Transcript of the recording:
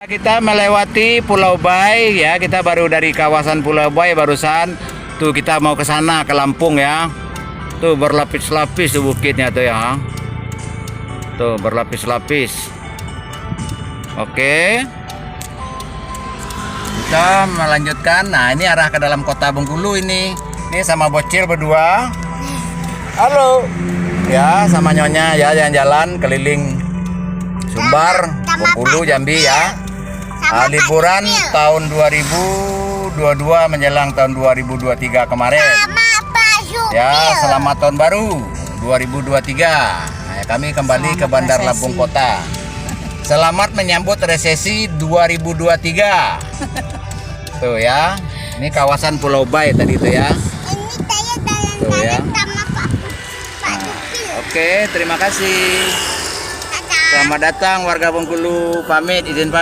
Kita melewati Pulau Bay ya, kita baru dari kawasan Pulau Bay barusan. Tuh kita mau ke sana ke Lampung ya. Tuh berlapis-lapis tuh bukitnya tuh ya. Tuh berlapis-lapis. Oke. Kita melanjutkan. Nah, ini arah ke dalam kota Bengkulu ini. Ini sama bocil berdua. Halo. Ya, sama nyonya ya jalan-jalan keliling Sumbar, Bengkulu, Jambi ya. Liburan tahun 2022 menjelang tahun 2023 kemarin. Ya, selamat tahun baru 2023. Nah, kami kembali ke Bandar Lampung Kota. Selamat menyambut resesi 2023. Tuh ya. Ini kawasan Pulau Bay tadi tuh ya. Tuh ya. Oke, terima kasih. Selamat datang warga Bengkulu. Pamit, izin pamit.